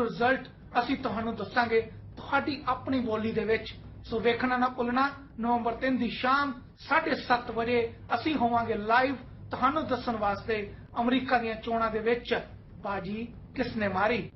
Result ਅਸੀਂ ਤੁਹਾਨੂੰ ਦੱਸਾਂਗੇ ਤੁਹਾਡੀ ਆਪਣੀ ਬੋਲੀ ਦੇ ਵਿੱਚ। ਸੋ ਵੇਖਣਾ ਨਾ ਭੁੱਲਣਾ, ਨਵੰਬਰ 3 ਦੀ ਸ਼ਾਮ 7:30 ਵਜੇ ਅਸੀਂ ਹੋਵਾਂਗੇ ਲਾਈਵ ਤੁਹਾਨੂੰ ਦੱਸਣ ਵਾਸਤੇ ਅਮਰੀਕਾ ਦੀਆਂ ਚੋਣਾਂ ਦੇ ਵਿੱਚ ਬਾਜੀ ਕਿਸਨੇ ਮਾਰੀ।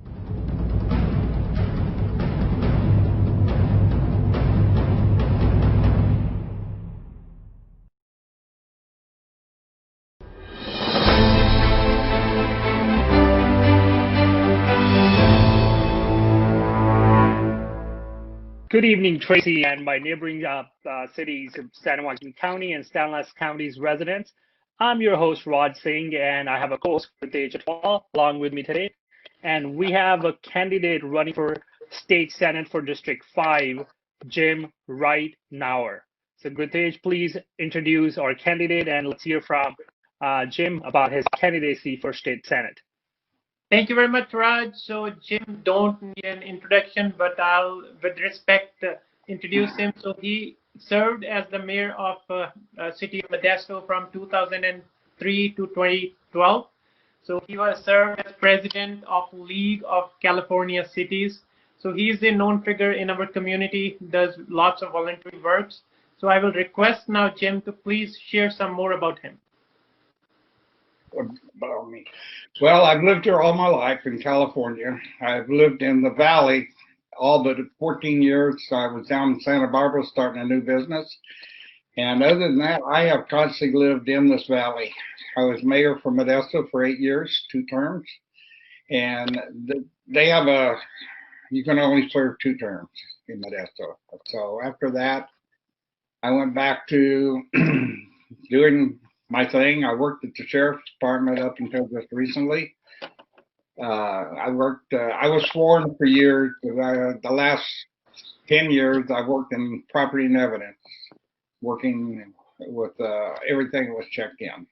Good evening, Tracy, and my neighboring cities of San Joaquin County and Stanislaus County's residents. I'm your host, Raj Singh, and I have a co-host, Gurtej Atwal, along with me today. And we have a candidate running for State Senate for District 5, Jim Reitnauer. So Gurtej, please introduce our candidate, and let's hear from Jim about his candidacy for State Senate. Thank you very much, Raj. So Jim don't need an introduction, but I'll, with respect, introduce him. So he served as the mayor of city of Modesto from 2003 to 2012. So he was served as president of League of California Cities. So he is a known figure in our community, does lots of voluntary works. So I will request now Jim to please share some more about him. About me. Well, I've lived here all my life in California. I've lived in the Valley all but 14 years. I was down in Santa Barbara starting a new business. And other than that, I have constantly lived in this valley. I was mayor for Modesto for 8 years, 2 terms. And they have you can only serve 2 terms in Modesto. So after that, I went back to doing my thing. I worked at the sheriff's department up until just recently. I was sworn for years. The last 10 years, I worked in property and evidence, working with everything that was checked in.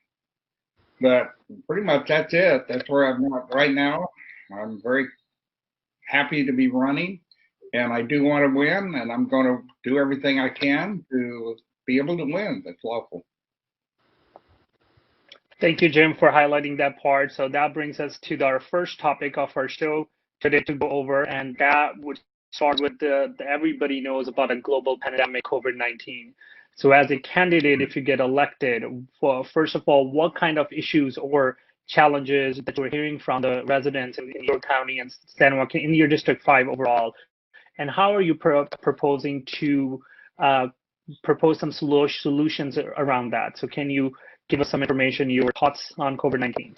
But pretty much that's it. That's where I'm at right now. I'm very happy to be running, and I do want to win, and I'm going to do everything I can to be able to win. That's lawful. Thank you, Jim, for highlighting that part. So that brings us to our first topic of our show today to go over, and that would start with everybody knows about a global pandemic, COVID-19. So as a candidate, if you get elected, first of all, what kind of issues or challenges that you're hearing from the residents in your county and San Joaquin, in your District 5 overall, and how are you proposing to propose some solutions around that? So can you give us some information, your thoughts on COVID-19?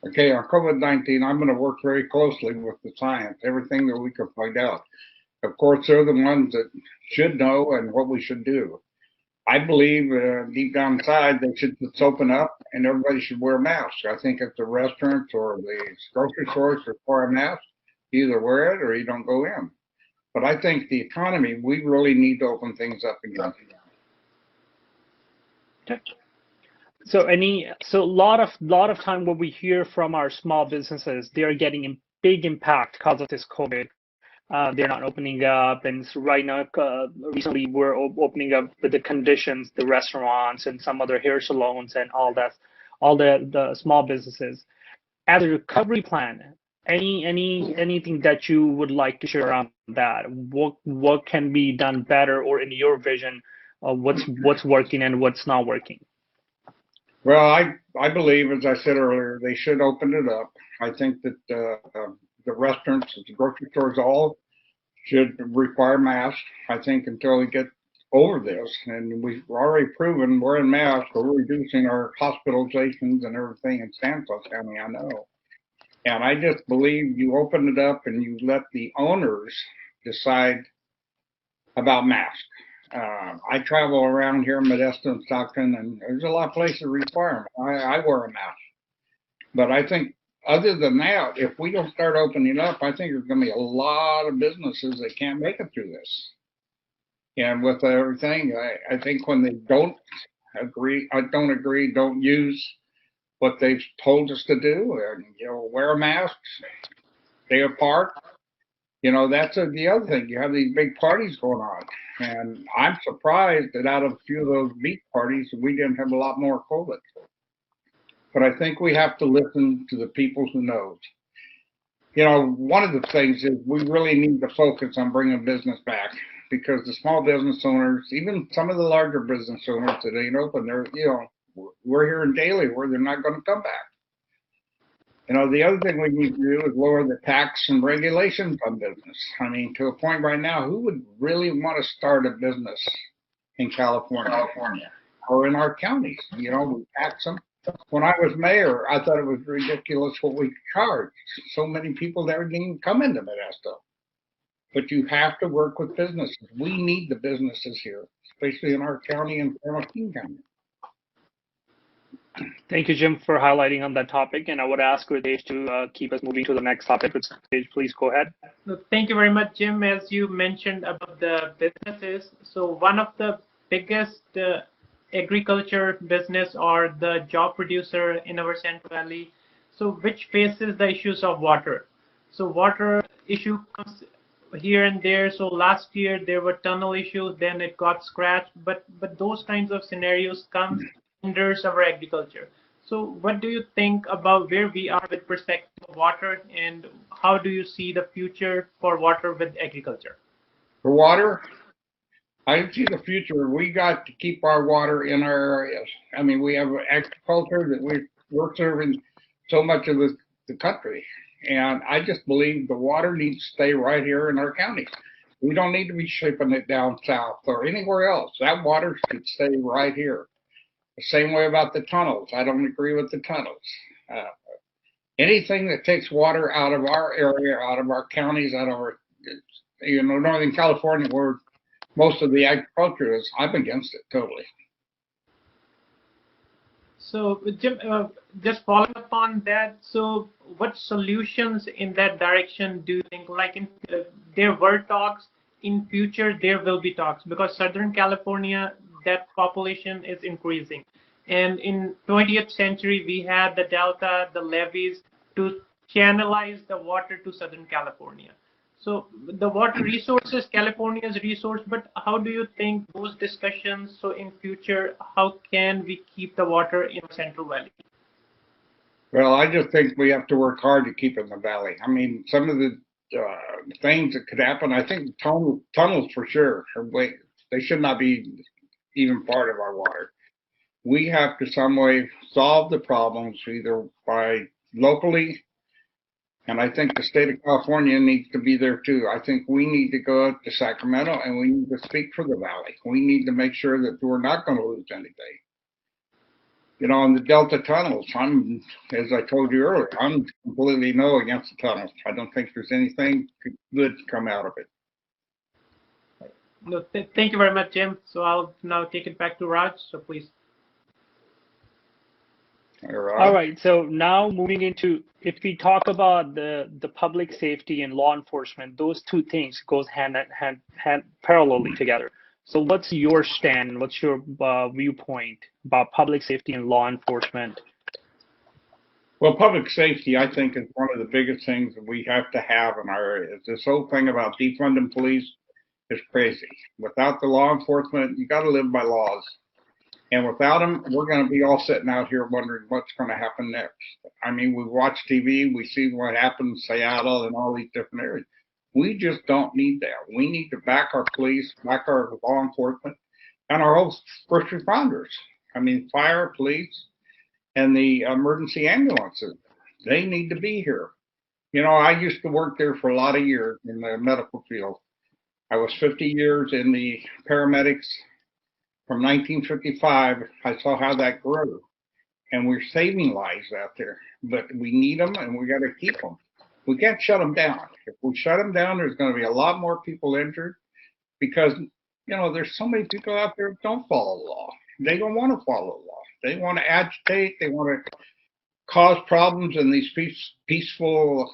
Okay, on COVID-19, I'm going to work very closely with the science, everything that we can find out. Of course, they're the ones that should know and what we should do. I believe deep down inside, they should just open up and everybody should wear masks. I think if the restaurants or the grocery stores require a mask, you either wear it or you don't go in. But I think the economy, we really need to open things up again. Okay. So a lot of time what we hear from our small businesses, they are getting a big impact because of this COVID. They're not opening up, and so right now, recently we're opening up with the conditions, the restaurants and some other hair salons and all that, all the small businesses. As a recovery plan, anything that you would like to share around that? What can be done better, or in your vision, what's working and what's not working? Well, I believe, as I said earlier, they should open it up. I think that the restaurants, the grocery stores, all should require masks. I think until we get over this, and we've already proven wearing masks, we're reducing our hospitalizations and everything in Stanislaus County, I know. And I just believe you open it up and you let the owners decide about masks. I travel around here in Modesto and Stockton, and there's a lot of places that require them. I wear a mask. But I think other than that, if we don't start opening up, I think there's going to be a lot of businesses that can't make it through this. And with everything, I think when they don't agree, don't use what they've told us to do, and, wear a mask, stay apart. That's the other thing. You have these big parties going on. And I'm surprised that out of a few of those beach parties, we didn't have a lot more COVID. But I think we have to listen to the people who knows. one of the things is we really need to focus on bringing business back because the small business owners, even some of the larger business owners that ain't open, we're hearing daily where they're not going to come back. The other thing we need to do is lower the tax and regulations on business. I mean, to a point right now, who would really want to start a business in California or in our counties? We tax them. When I was mayor, I thought it was ridiculous what we charged. So many people there didn't even come into Modesto. But you have to work with businesses. We need the businesses here, especially in our county and San Joaquin County. Thank you, Jim, for highlighting on that topic. And I would ask Ritesh to keep us moving to the next topic. Ritesh, please go ahead. Thank you very much, Jim. As you mentioned about the businesses, so one of the biggest agriculture business or the job producer in our Central Valley, so which faces the issues of water. So water issue comes here and there. So last year there were tunnel issues, then it got scratched. But those kinds of scenarios come hinders our agriculture. So what do you think about where we are with respect to water, and how do you see the future for water with agriculture? For water, I see the future. We got to keep our water in our areas. I mean, we have agriculture that we're serving so much of the country. And I just believe the water needs to stay right here in our counties. We don't need to be shipping it down south or anywhere else. That water should stay right here. The same way about the tunnels. I don't agree with the tunnels. Anything that takes water out of our area, out of our counties, out of our, Northern California, where most of the agriculture is, I'm against it totally. So, Jim, just following up on that, so what solutions in that direction do you think, like there were talks, in future there will be talks, because Southern California, that population is increasing. And in 20th century, we had the delta, the levees to channelize the water to Southern California. So the water resources, California's resource, but how do you think those discussions, so in future, how can we keep the water in Central Valley? Well, I just think we have to work hard to keep it in the valley. I mean, some of the things that could happen, I think tunnels for sure, they should not be even part of our water. We have to some way solve the problems either by locally, and I think the state of California needs to be there too. I think we need to go out to Sacramento and we need to speak for the valley. We need to make sure that we're not going to lose anything. On the Delta tunnels, as I told you earlier, I'm completely no against the tunnels. I don't think there's anything good to come out of it. No, thank you very much, Jim. So I'll now take it back to Raj. So please. All right. So now moving into, if we talk about the public safety and law enforcement, those two things goes hand parallelly together. So what's your stand? What's your viewpoint about public safety and law enforcement? Well, public safety, I think, is one of the biggest things that we have to have in our areas. This whole thing about defunding police is crazy. Without the law enforcement, you got to live by laws. And without them, we're going to be all sitting out here wondering what's going to happen next. I mean, we watch TV, we see what happens in Seattle and all these different areas. We just don't need that. We need to back our police, back our law enforcement, and our whole first responders. I mean, fire, police, and the emergency ambulances. They need to be here. I used to work there for a lot of years in the medical field. I was 50 years in the paramedics. From 1955, I saw how that grew. And we're saving lives out there. But we need them, and we got to keep them. We can't shut them down. If we shut them down, there's going to be a lot more people injured because, there's so many people out there that don't follow the law. They don't want to follow the law. They want to agitate. They want to cause problems in these peaceful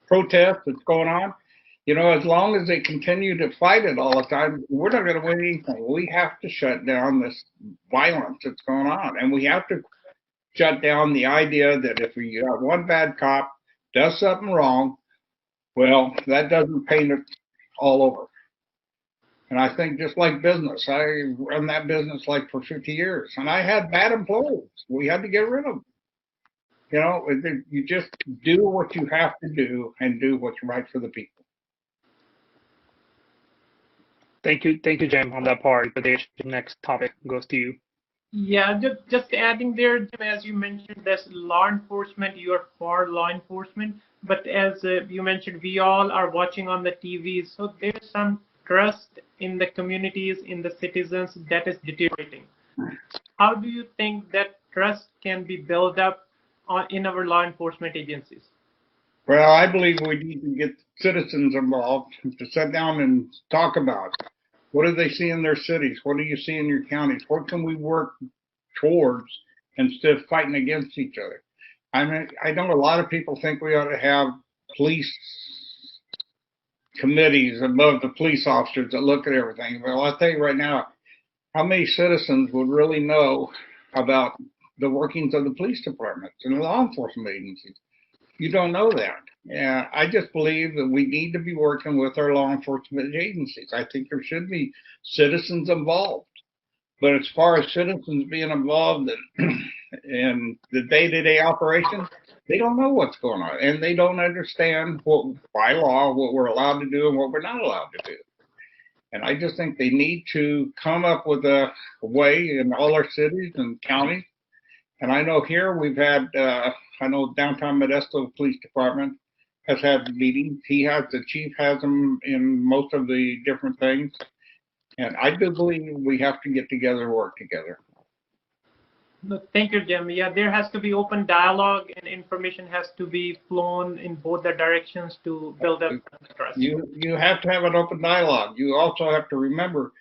protests that's going on. As long as they continue to fight it all the time, we're not going to win anything. We have to shut down this violence that's going on. And we have to shut down the idea that if we got one bad cop does something wrong, well, that doesn't paint it all over. And I think just like business, I run that business like for 50 years. And I had bad employees. We had to get rid of them. You just do what you have to do and do what's right for the people. Thank you, Jim, on that part. But the next topic goes to you. Yeah, just adding there, Jim, as you mentioned, this law enforcement, you're for law enforcement, but as you mentioned, we all are watching on the TVs, so there's some trust in the communities, in the citizens that is deteriorating. How do you think that trust can be built up in our law enforcement agencies? Well, I believe we need to get citizens involved to sit down and talk about what do they see in their cities? What do you see in your counties? What can we work towards instead of fighting against each other? I mean, I know a lot of people think we ought to have police committees above the police officers that look at everything. Well, I'll tell you right now, how many citizens would really know about the workings of the police departments and the law enforcement agencies? You don't know that. Yeah, I just believe that we need to be working with our law enforcement agencies. I think there should be citizens involved. But as far as citizens being involved in the day-to-day operations, they don't know what's going on, and they don't understand what, by law, what we're allowed to do and what we're not allowed to do. And I just think they need to come up with a way in all our cities and counties. And I know here we've had, I know downtown Modesto Police Department has had meetings. The chief has them in most of the different things. And I do believe we have to get together and work together. No, thank you, Jim. Yeah, there has to be open dialogue and information has to be flown in both the directions to build up trust. You have to have an open dialogue. You also have to remember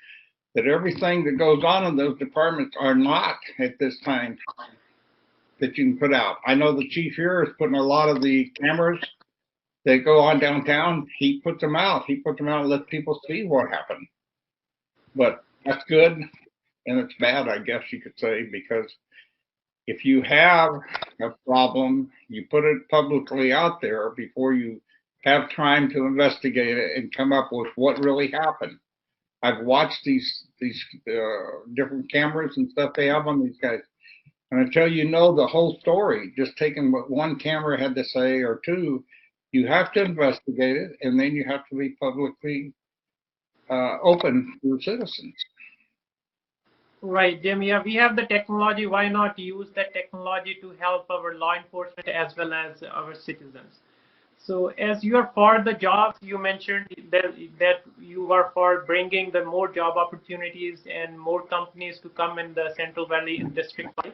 that everything that goes on in those departments are not at this time that you can put out. I know the chief here is putting a lot of the cameras that go on downtown. He puts them out. He puts them out and lets people see what happened. But that's good and it's bad, I guess you could say, because if you have a problem, you put it publicly out there before you have time to investigate it and come up with what really happened. I've watched these different cameras and stuff they have on these guys. And until you know the whole story, just taking what one camera had to say or two, you have to investigate it, and then you have to be publicly open to the citizens. Right, Jim. Yeah, we have the technology. Why not use that technology to help our law enforcement as well as our citizens? So as you are for the jobs, you mentioned that you are for bringing the more job opportunities and more companies to come in the Central Valley and District 5.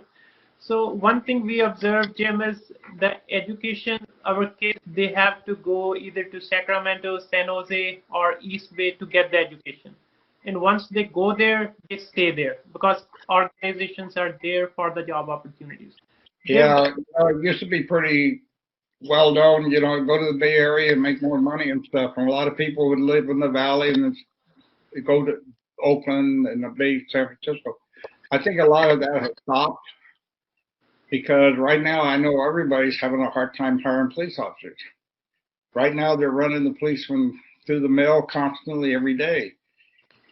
So one thing we observed, Jim, is the education, our kids, they have to go either to Sacramento, San Jose, or East Bay to get the education. And once they go there, they stay there because organizations are there for the job opportunities. Yeah, it used to be pretty well known, go to the Bay Area and make more money and stuff. And a lot of people would live in the Valley and go to Oakland and the Bay, San Francisco. I think a lot of that has stopped. Because right now, I know everybody's having a hard time hiring police officers. Right now, they're running the policemen through the mill constantly every day.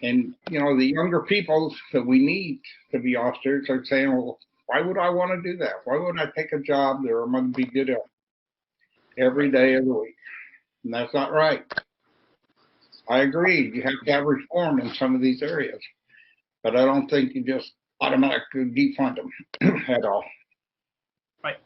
And, the younger people that we need to be officers are saying, well, why would I want to do that? Why would I take a job that I'm going to be good at every day of the week? And that's not right. I agree. You have to have reform in some of these areas. But I don't think you just automatically defund them at all. Right.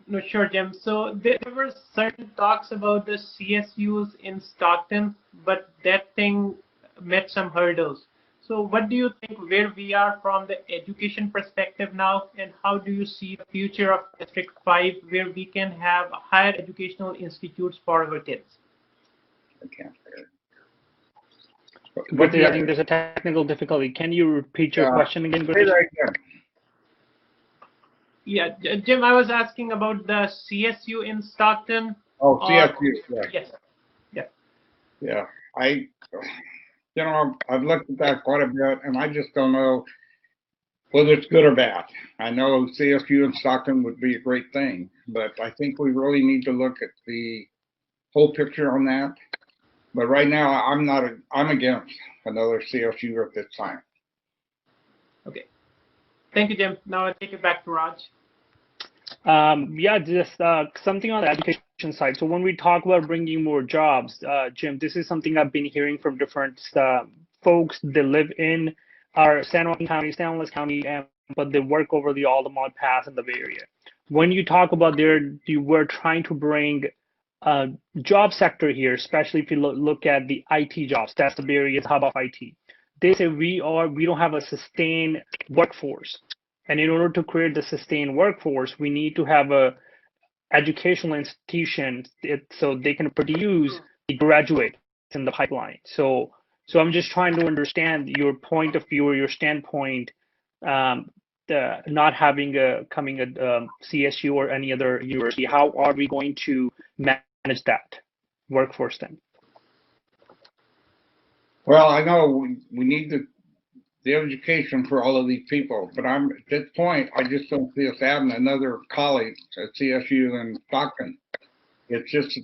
No, sure, Jim. So there were certain talks about the CSUs in Stockton, but that thing met some hurdles. So what do you think where we are from the education perspective now, and how do you see the future of District 5 where we can have higher educational institutes for our kids? I can't hear. But I think there's a technical difficulty. Can you repeat your question again? Say that again. Yeah, Jim, I was asking about the CSU in Stockton. Oh, CSU. Yeah. Yes. Yeah. Yeah. I've looked at that quite a bit, and I just don't know whether it's good or bad. I know CSU in Stockton would be a great thing, but I think we really need to look at the whole picture on that. But right now, I'm against another CSU at this time. Okay. Thank you, Jim. Now I'll take it back to Raj. Yeah, just something on the education side. So when we talk about bringing more jobs, Jim, this is something I've been hearing from different folks that live in our San Joaquin County, San Luis County, and but they work over the Altamont Pass in the Bay Area. When you talk about you were trying to bring job sector here, especially if you look at the IT jobs. That's the Bay Area's hub of IT. They say we don't have a sustained workforce. And in order to create the sustained workforce, we need to have a educational institution so they can produce the graduates in the pipeline. So I'm just trying to understand your point of view or your standpoint, not having coming at CSU or any other university. How are we going to manage that workforce then? Well, I know we need the education for all of these people, but at this point, I just don't see us adding another college at CSU and Stockton. It's just,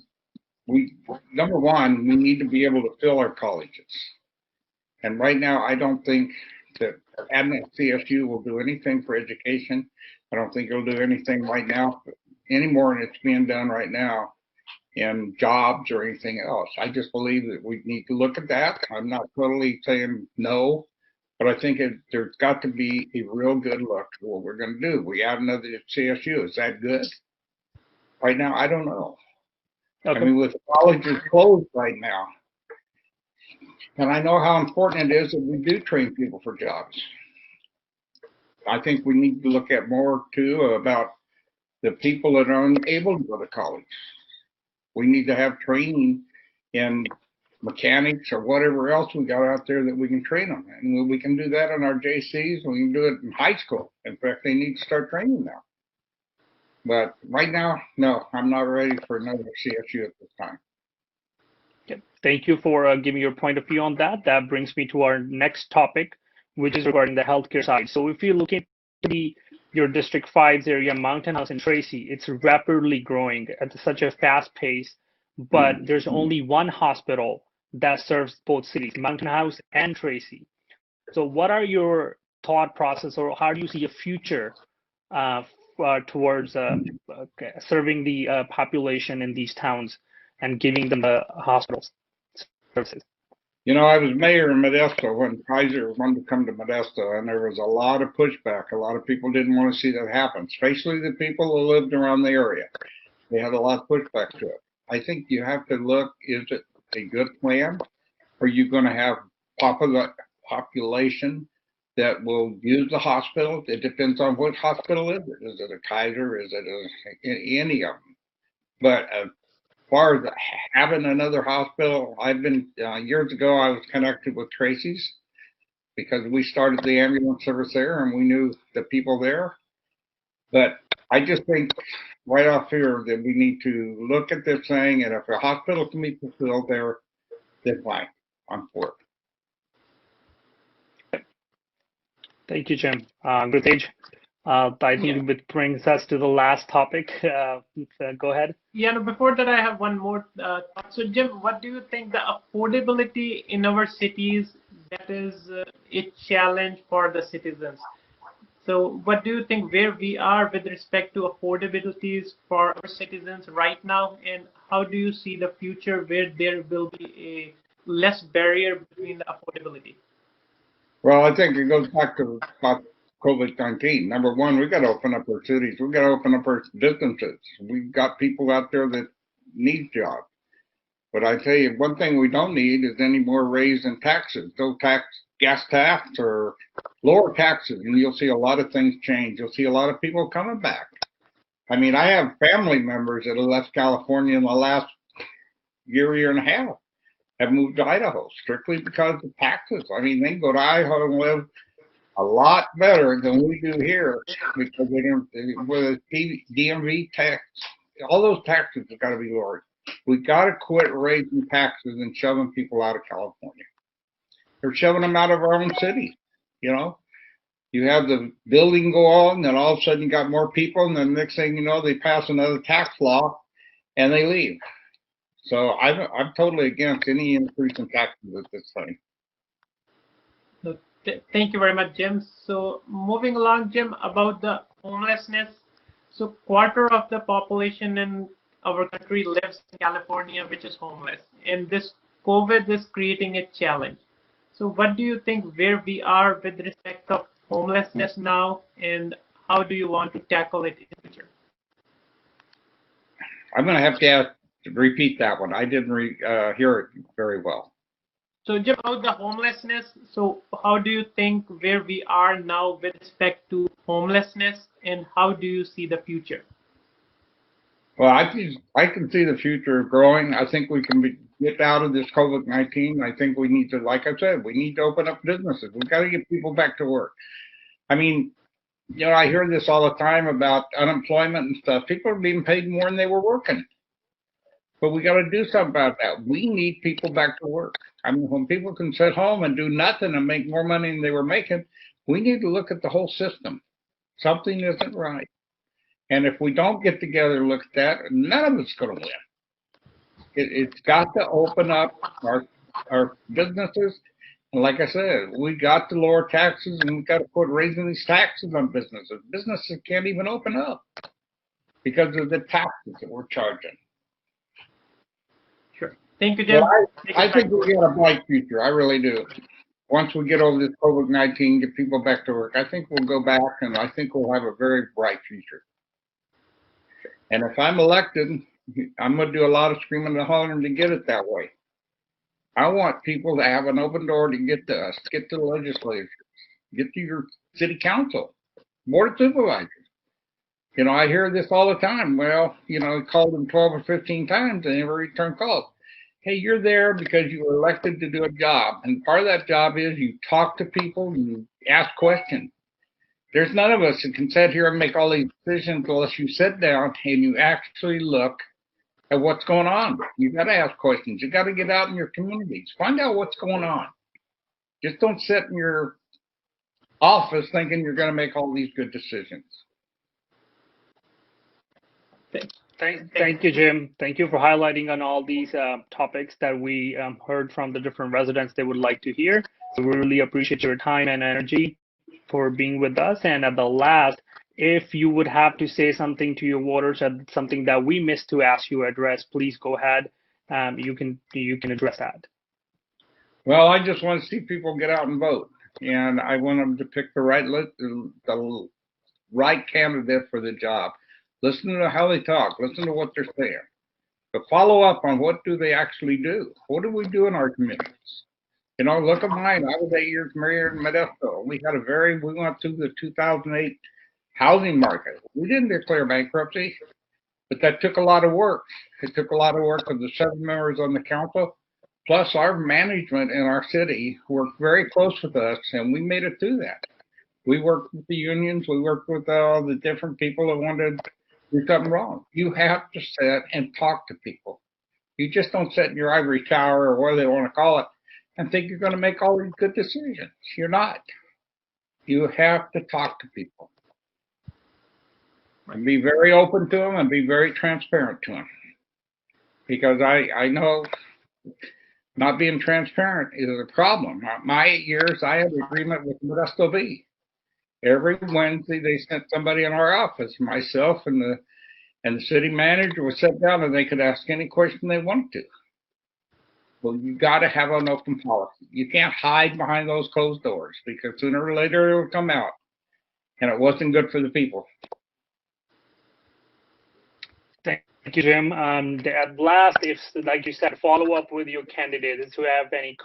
number one, we need to be able to fill our colleges. And right now, I don't think that adding at CSU will do anything for education. I don't think it'll do anything right now, any more than it's being done right now in jobs or anything else. I just believe that we need to look at that. I'm not totally saying no, but I think there's got to be a real good look at what we're going to do. We add another CSU. Is that good? Right now, I don't know. Okay. I mean, with colleges closed right now, and I know how important it is that we do train people for jobs. I think we need to look at more, too, about the people that are unable to go to college. We need to have training in mechanics or whatever else we got out there that we can train them. And we can do that in our JCs. We can do it in high school. In fact, they need to start training now. But right now, no, I'm not ready for another CSU at this time. Okay. Thank you for giving your point of view on that. That brings me to our next topic, which is regarding the healthcare side. So if you look at your District 5's area, Mountain House in Tracy, it's rapidly growing at such a fast pace, but there's only one hospital that serves both cities, Mountain House and Tracy. So what are your thought process, or how do you see a future towards serving the population in these towns and giving them the hospital services? You know, I was mayor in Modesto when Kaiser wanted to come to Modesto, and there was a lot of pushback. A lot of people didn't want to see that happen, especially the people who lived around the area. They had a lot of pushback to it. I think you have to look, is it a good plan? Are you going to have population that will use the hospital? It depends on what hospital is it. Is it a Kaiser? Is it any of them? But as far as having another hospital, I've been, years ago, I was connected with Tracy's because we started the ambulance service there and we knew the people there. But I just think right off here that we need to look at this thing, and if a hospital can be fulfilled there, then fine, I'm for it. Thank you, Jim. Good age. I think it brings us to the last topic. Go ahead. Yeah, no, before that, I have one more thought. So, Jim, what do you think the affordability in our cities, that is a challenge for the citizens? So what do you think where we are with respect to affordabilities for our citizens right now, and how do you see the future where there will be a less barrier between the affordability? Well, I think it goes back to about COVID-19. Number one, we got to open up our cities. We got to open up our businesses. We've got people out there that need jobs. But I tell you, one thing we don't need is any more raise in taxes. Go gas tax or lower taxes, and you'll see a lot of things change. You'll see a lot of people coming back. I mean, I have family members that have left California in the last year and a half, have moved to Idaho strictly because of taxes. I mean, they can go to Idaho and live a lot better than we do here because they don't, with a DMV tax, all those taxes have got to be lowered. We got to quit raising taxes and shoving people out of California. They're shoving them out of our own city. You know, you have the building go on, and all of a sudden you got more people, and then the next thing you know, they pass another tax law and they leave. So I'm totally against any increase in taxes at this time. Thank you very much, Jim. So moving along, Jim, about the homelessness. So quarter of the population in our country lives in California, which is homeless. And this COVID is creating a challenge. So what do you think where we are with respect of homelessness now, and how do you want to tackle it in the future? I'm going to have to repeat that one. I didn't hear it very well. So Jim, about the homelessness, so how do you think where we are now with respect to homelessness, and how do you see the future? Well, I can see the future growing. I think we can get out of this COVID-19. I think we need to, like I said, we need to open up businesses. We've got to get people back to work. I mean, you know, I hear this all the time about unemployment and stuff. People are being paid more than they were working. But we got to do something about that. We need people back to work. I mean, when people can sit home and do nothing and make more money than they were making, we need to look at the whole system. Something isn't right. And if we don't get together and look at that, none of it's going to win. It's got to open up our businesses. And like I said, we got to lower taxes, and we got to quit raising these taxes on businesses. Businesses can't even open up because of the taxes that we're charging. Sure. Thank you, Jim. Well, I think we got a bright future. I really do. Once we get over this COVID-19, get people back to work, I think we'll go back, and I think we'll have a very bright future. And if I'm elected, I'm going to do a lot of screaming and hollering to get it that way. I want people to have an open door to get to us, get to the legislatures, get to your city council, board of supervisors. You know, I hear this all the time. Well, you know, I called them 12 or 15 times and never returned calls. Hey, you're there because you were elected to do a job. And part of that job is you talk to people, you ask questions. There's none of us that can sit here and make all these decisions unless you sit down and you actually look at what's going on. You got to ask questions. You got to get out in your communities. Find out what's going on. Just don't sit in your office thinking you're going to make all these good decisions. Thank you, Jim. Thank you for highlighting on all these topics that we heard from the different residents they would like to hear. So we really appreciate your time and energy for being with us. And at the last, if you would have to say something to your voters, something that we missed to ask you to address, please go ahead. You can address that. Well, I just want to see people get out and vote, and I want them to pick the right candidate for the job. Listen to how they talk. Listen to what they're saying. But follow up on what do they actually do. What do we do in our communities? You know, look at mine. I was 8 years mayor in Modesto. We went through the 2008 housing market. We didn't declare bankruptcy, but that took a lot of work. It took a lot of work of the 7 members on the council, plus our management in our city worked very close with us, and we made it through that. We worked with the unions. We worked with all the different people that wanted to do something wrong. You have to sit and talk to people. You just don't sit in your ivory tower or whatever they want to call it and think you're going to make all these good decisions. You're not. You have to talk to people. And be very open to them and be very transparent to them. Because I know not being transparent is a problem. My 8 years, I had an agreement with Modesto B. Every Wednesday, they sent somebody in our office, myself and the city manager would sit down and they could ask any question they wanted to. Well, you got to have an open policy. You can't hide behind those closed doors because sooner or later it will come out. And it wasn't good for the people. Thank you, Jim. At last, if, like you said, follow up with your candidates who have any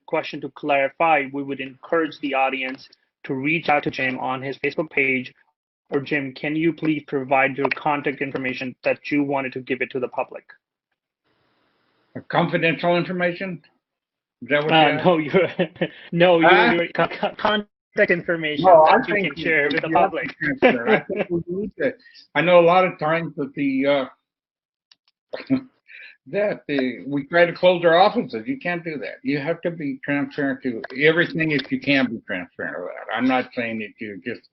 question to clarify, we would encourage the audience to reach out to Jim on his Facebook page. Or Jim, can you please provide your contact information that you wanted to give it to the public? Confidential information? Is that what your contact information that you can share with the public. I think we need to. I know a lot of times that we try to close our offices. You can't do that. You have to be transparent to everything if you can be transparent about. I'm not saying that you just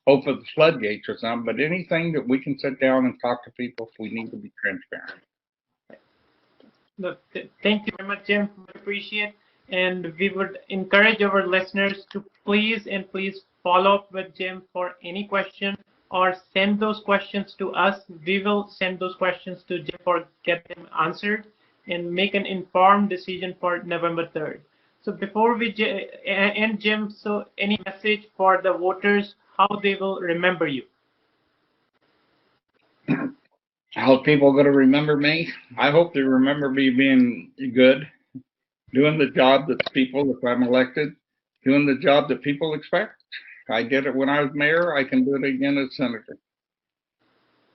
open the floodgates or something, but anything that we can sit down and talk to people, we need to be transparent. Look, thank you very much, Jim. We appreciate, and we would encourage our listeners to please follow up with Jim for any question or send those questions to us. We will send those questions to Jim or get them answered and make an informed decision for November 3rd. So before we end, Jim, so any message for the voters, how they will remember you? How people going to remember me? I hope they remember me being good, doing the job that people, if I'm elected, doing the job that people expect. I did it when I was mayor. I can do it again as senator.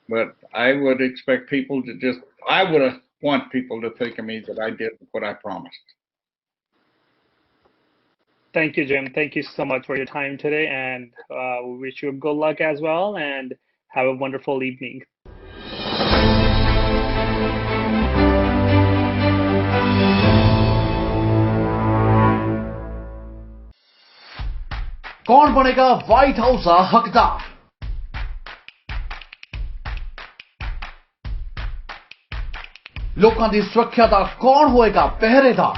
But I would expect people to just, I would want people to think of me that I did what I promised. Thank you, Jim. Thank you so much for your time today, and we wish you good luck as well, and have a wonderful evening. कौन बनेगा white house का हकदार? लोकां दी सुरक्षा दा कौन होएगा पहरेदार?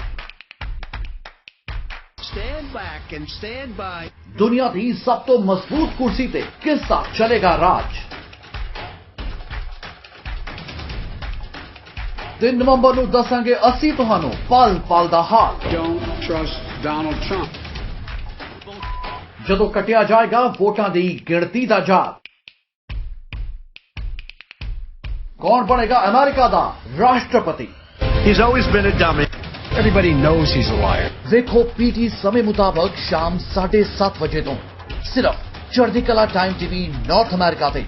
Stand back and stand by. दुनिया दी सब तो मजबूत कुर्सी ते किस दा चलेगा राज? 3 नवंबर ਨੂੰ ਦੱਸਾਂਗੇ ਅਸੀਂ ਤੁਹਾਨੂੰ ਪਲ ਪਲ ਦਾ ਹਾਲ। Don't trust Donald Trump. ਜਦੋਂ ਕੱਟਿਆ ਜਾਏਗਾ ਵੋਟਾਂ ਦੀ ਗਿਣਤੀ ਦਾ ਜਾਲ। ਕੌਣ ਬਣੇਗਾ ਅਮਰੀਕਾ ਦਾ ਰਾਸ਼ਟਰਪਤੀ? He's always been a dummy. Everybody knows he's a liar. ਦੇਖੋ ਪੀਟੀ ਸਮੇਂ ਮੁਤਾਬਕ ਸ਼ਾਮ 7:30 ਵਜੇ ਤੋਂ ਸਿਰਫ ਚੜ੍ਹਦੀ ਕਲਾ ਟਾਈਮ ਟੀਵੀ ਨਾਰਥ ਅਮਰੀਕਾ ਤੇ।